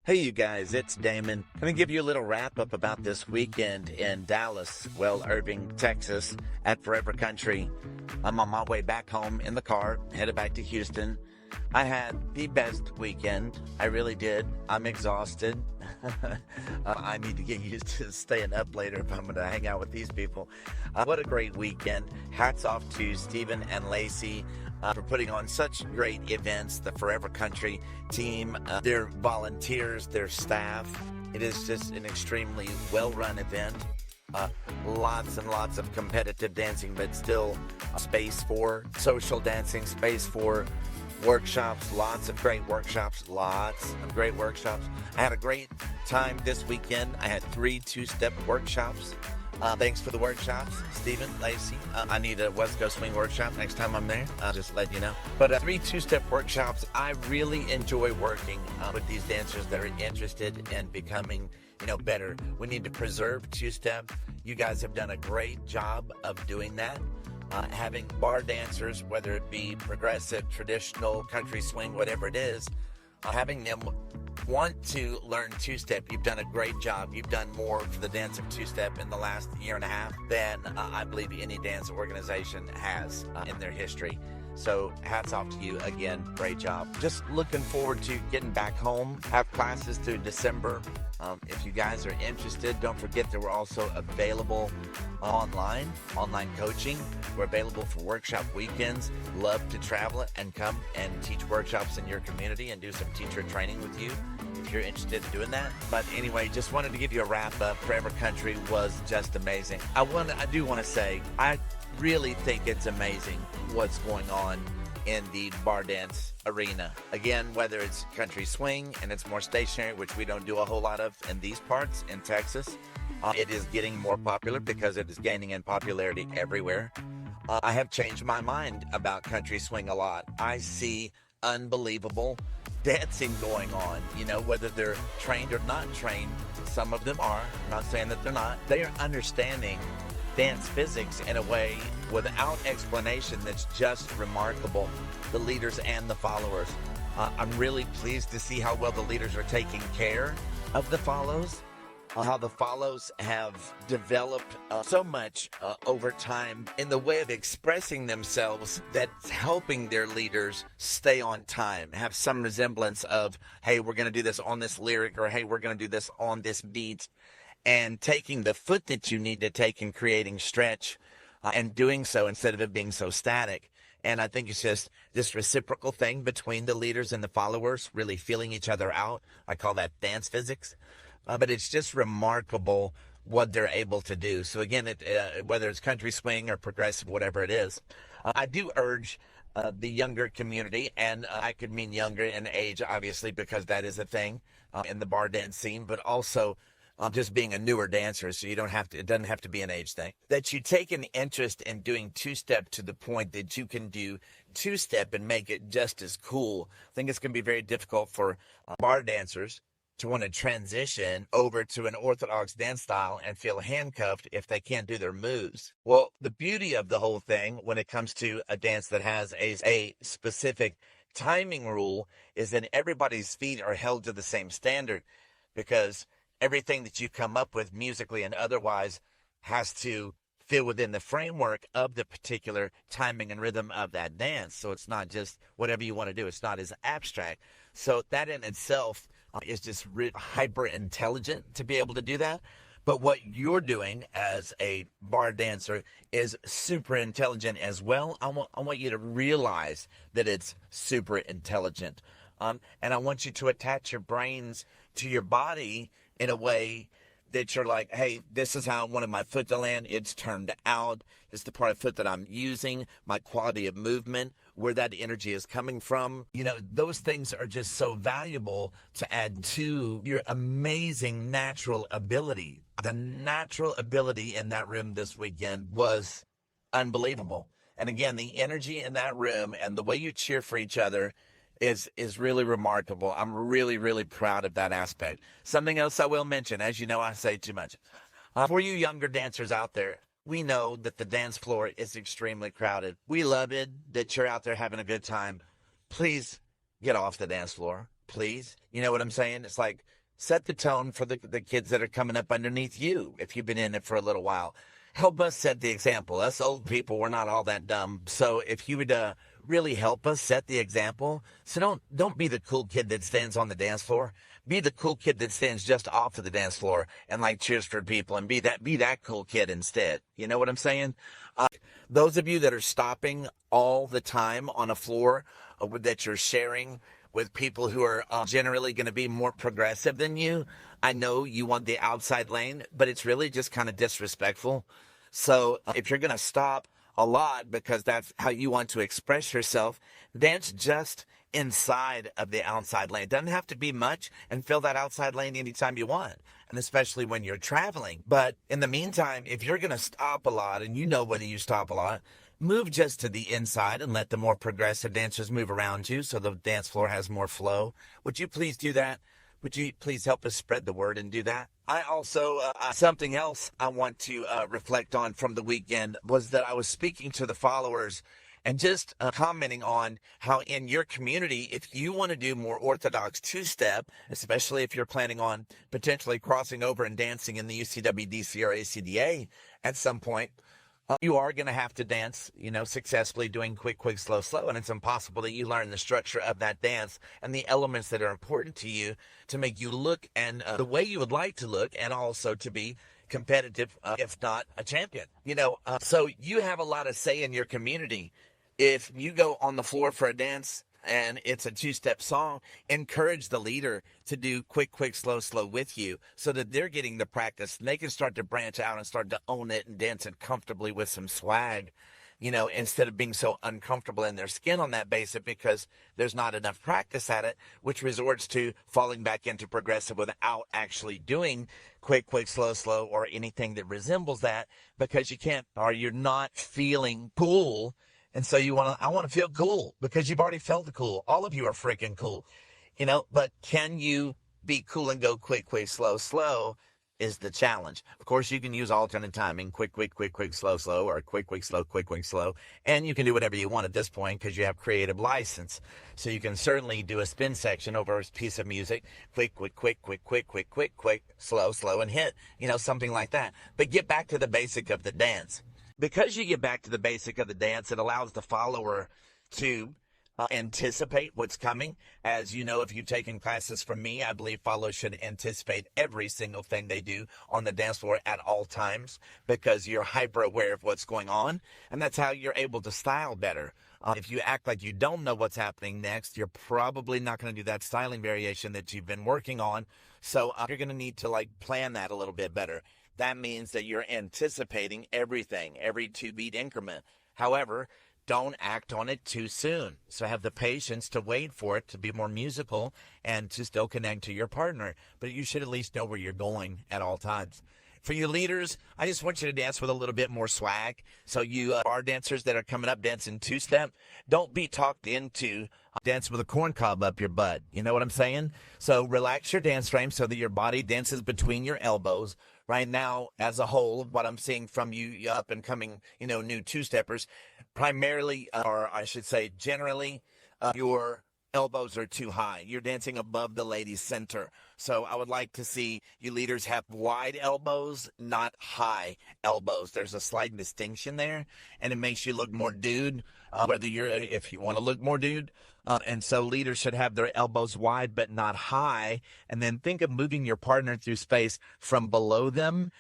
Hey, you guys, it's Damon. Let me give you a little wrap up about this weekend in Dallas, Irving, Texas, at Forever Country. I'm on my way back home in the car, headed back to Houston. I had the best weekend. I really did. I'm exhausted. I need to get used to staying up later if I'm going to hang out with these people. What a great weekend. Hats off to Steven and Lacey for putting on such great events. The Forever Country team, their volunteers, their staff. It is just an extremely well-run event. Lots and lots of competitive dancing, but still space for social dancing, space for workshops, lots of great workshops. I had a great time this weekend. I had 3 two-step workshops. Thanks for the workshops, Steven Lacey. I need a West Coast Swing workshop next time I'm there. I'll just let you know. But 3 two-step workshops. I really enjoy working with these dancers that are interested in becoming, better. We need to preserve two-step. You guys have done a great job of doing that. Having bar dancers, whether it be progressive, traditional, country swing, whatever it is, having them want to learn two-step. You've done a great job. You've done more for the dance of two-step in the last year and a half than I believe any dance organization has in their history. So hats off to you again. Great job. Just looking forward to getting back home. Have classes through December. If you guys are interested, don't forget that we're also available online coaching. We're available for workshop weekends. Love to travel and come and teach workshops in your community and do some teacher training with you if you're interested in doing that. But anyway, just wanted to give you a wrap up. Forever Country was just amazing. I do want to say, I really think it's amazing what's going on in the bar dance arena. Again, whether it's country swing and it's more stationary, which we don't do a whole lot of in these parts in Texas, it is getting more popular because it is gaining in popularity everywhere. I have changed my mind about country swing a lot. I see unbelievable dancing going on, whether they're trained or not trained. Some of them are. I'm not saying that they're not. They are understanding dance physics in a way without explanation that's just remarkable. The leaders and the followers. I'm really pleased to see how well the leaders are taking care of the follows. How the follows have developed so much over time in the way of expressing themselves that's helping their leaders stay on time, have some resemblance of, hey, we're going to do this on this lyric, or hey, we're going to do this on this beat, and taking the foot that you need to take and creating stretch and doing so instead of it being so static. And I think it's just this reciprocal thing between the leaders and the followers, really feeling each other out. I call that dance physics. But it's just remarkable what they're able to do. So again, whether it's country swing or progressive, whatever it is, I do urge the younger community, and I could mean younger in age, obviously, because that is a thing in the bar dance scene, but also just being a newer dancer, so it doesn't have to be an age thing, that you take an interest in doing two-step to the point that you can do two-step and make it just as cool. I think it's going to be very difficult for bar dancers to want to transition over to an orthodox dance style and feel handcuffed if they can't do their moves. Well, the beauty of the whole thing when it comes to a dance that has a specific timing rule is that everybody's feet are held to the same standard, because everything that you come up with musically and otherwise has to fit within the framework of the particular timing and rhythm of that dance. So it's not just whatever you want to do. It's not as abstract. So that in itself is just hyper intelligent to be able to do that. But what you're doing as a bar dancer is super intelligent as well. I want you to realize that it's super intelligent. And I want you to attach your brains to your body in a way that you're like, hey, this is how I wanted my foot to land. It's turned out. It's the part of foot that I'm using, my quality of movement, where that energy is coming from. Those things are just so valuable to add to your amazing natural ability. The natural ability in that room this weekend was unbelievable. And again, the energy in that room and the way you cheer for each other is really remarkable. I'm really, really proud of that aspect. Something else I will mention, as you know, I say too much. For you younger dancers out there, we know that the dance floor is extremely crowded. We love it that you're out there having a good time. Please get off the dance floor. Please. You know what I'm saying? It's like, Set the tone for the kids that are coming up underneath you if you've been in it for a little while. Help us set the example. Us old people, we're not all that dumb. So if you would really help us set the example. So don't be the cool kid that stands on the dance floor. Be the cool kid that stands just off of the dance floor and like cheers for people, and be that cool kid instead. You know what I'm saying? Those of you that are stopping all the time on a floor that you're sharing with people who are generally going to be more progressive than you, I know you want the outside lane, but it's really just kind of disrespectful. So if you're going to stop a lot because that's how you want to express yourself, dance just inside of the outside lane. It doesn't have to be much, and fill that outside lane anytime you want, and especially when you're traveling. But in the meantime, if you're going to stop a lot, and you know when you stop a lot, move just to the inside and let the more progressive dancers move around you so the dance floor has more flow. Would you please do that? Would you please help us spread the word and do that? I also, something else I want to reflect on from the weekend was that I was speaking to the followers and just commenting on how in your community, if you want to do more orthodox two-step, especially if you're planning on potentially crossing over and dancing in the UCW, DC, or ACDA at some point, you are going to have to dance, successfully doing quick, slow, slow. And it's impossible that you learn the structure of that dance and the elements that are important to you to make you look and the way you would like to look, and also to be competitive, if not a champion. So you have a lot of say in your community. If you go on the floor for a dance and it's a two-step song, encourage the leader to do quick, slow, slow with you so that they're getting the practice and they can start to branch out and start to own it and dance it comfortably with some swag, instead of being so uncomfortable in their skin on that basis because there's not enough practice at it, which resorts to falling back into progressive without actually doing quick, slow, slow, or anything that resembles that, because you can't, or you're not feeling cool. And so I want to feel cool because you've already felt cool. All of you are freaking cool, but can you be cool and go quick, slow, slow is the challenge. Of course, you can use alternate timing, quick, slow, slow, or quick, slow, quick, slow. And you can do whatever you want at this point because you have creative license. So you can certainly do a spin section over a piece of music, quick, slow, and hit, something like that. But get back to the basic of the dance. Because you get back to the basic of the dance, it allows the follower to anticipate what's coming. As you know, if you've taken classes from me, I believe followers should anticipate every single thing they do on the dance floor at all times, because you're hyper aware of what's going on, and that's how you're able to style better. If you act like you don't know what's happening next, you're probably not going to do that styling variation that you've been working on. So you're going to need to plan that a little bit better. That means that you're anticipating everything, every 2-beat increment. However, don't act on it too soon. So have the patience to wait for it to be more musical and to still connect to your partner. But you should at least know where you're going at all times. For you leaders, I just want you to dance with a little bit more swag. So you bar dancers that are coming up dancing two-step, don't be talked into dancing with a corn cob up your butt. You know what I'm saying? So relax your dance frame so that your body dances between your elbows. Right now, as a whole, what I'm seeing from you up and coming, new two-steppers, primarily, or I should say generally, your elbows are too high. You're dancing above the lady's center. So I would like to see you leaders have wide elbows, not high elbows. There's a slight distinction there, and it makes you look more dude, if you want to look more dude. And so leaders should have their elbows wide but not high, and then think of moving your partner through space from below them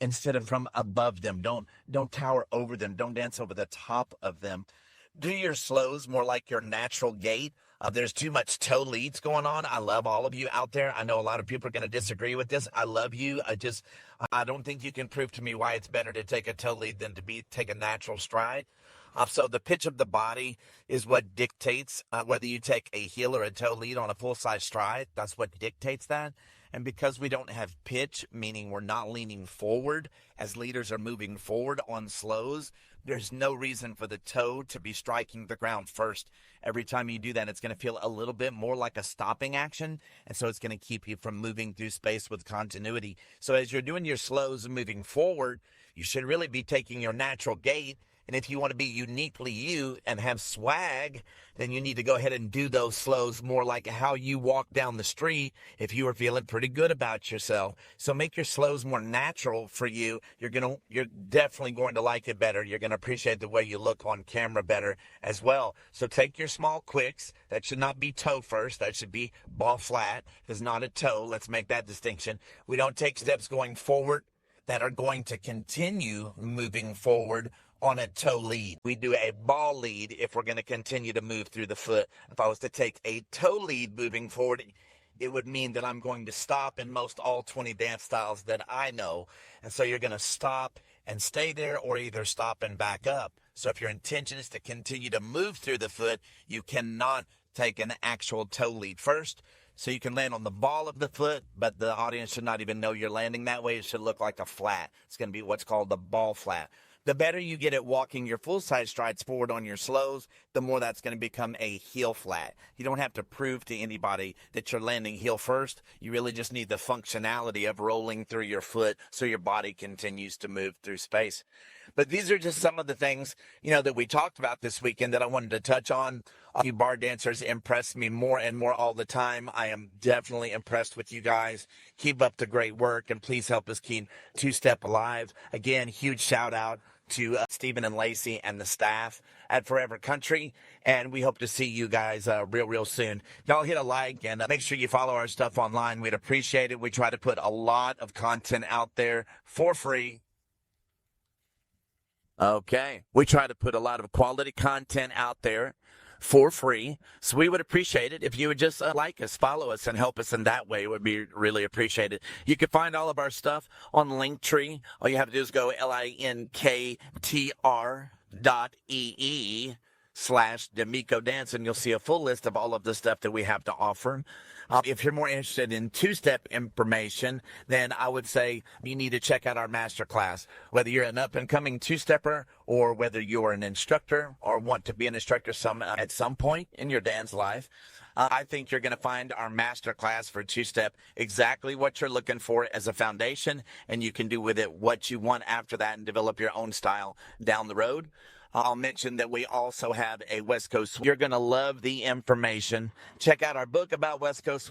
instead of from above them. Don't tower over them. Don't dance over the top of them. Do your slows more like your natural gait. There's too much toe leads going on. I love all of you out there. I know a lot of people are going to disagree with this. I love you. I don't think you can prove to me why it's better to take a toe lead than to take a natural stride. So the pitch of the body is what dictates whether you take a heel or a toe lead on a full-size stride. That's what dictates that. And because we don't have pitch, meaning we're not leaning forward as leaders are moving forward on slows, there's no reason for the toe to be striking the ground first. Every time you do that, it's going to feel a little bit more like a stopping action. And so it's going to keep you from moving through space with continuity. So as you're doing your slows and moving forward, you should really be taking your natural gait And if you want to be uniquely you and have swag, then you need to go ahead and do those slows more like how you walk down the street if you are feeling pretty good about yourself. So make your slows more natural for you. You're definitely going to like it better. You're going to appreciate the way you look on camera better as well. So take your small quicks. That should not be toe first. That should be ball flat. It's not a toe. Let's make that distinction. We don't take steps going forward that are going to continue moving forward on a toe lead. We do a ball lead if we're going to continue to move through the foot. If I was to take a toe lead moving forward, it would mean that I'm going to stop in most all 20 dance styles that I know. And so you're going to stop and stay there, or either stop and back up. So if your intention is to continue to move through the foot, you cannot take an actual toe lead first. So you can land on the ball of the foot, but the audience should not even know you're landing that way. It should look like a flat. It's going to be what's called the ball flat. The better you get at walking your full-size strides forward on your slows, the more that's going to become a heel flat. You don't have to prove to anybody that you're landing heel first. You really just need the functionality of rolling through your foot so your body continues to move through space. But these are just some of the things, that we talked about this weekend that I wanted to touch on. You bar dancers impress me more and more all the time. I am definitely impressed with you guys. Keep up the great work, and please help us keep Two-Step alive. Again, huge shout out to Steven and Lacey and the staff at Forever Country, and we hope to see you guys real soon. Y'all hit a like and make sure you follow our stuff online. We'd appreciate it. We try to put a lot of content out there for free. Okay. We try to put a lot of quality content out there for free. So we would appreciate it if you would just like us, follow us, and help us in that way. It would be really appreciated. You can find all of our stuff on Linktree. All you have to do is go linktr.ee/D'Amico Dance, and you'll see a full list of all of the stuff that we have to offer. If you're more interested in two-step information, then I would say you need to check out our masterclass. Whether you're an up-and-coming two-stepper, or whether you're an instructor or want to be an instructor at some point in your dance life, I think you're going to find our masterclass for two-step exactly what you're looking for as a foundation, and you can do with it what you want after that and develop your own style down the road. I'll mention that we also have a West Coast Swing. You're going to love the information. Check out our book about West Coast Swing.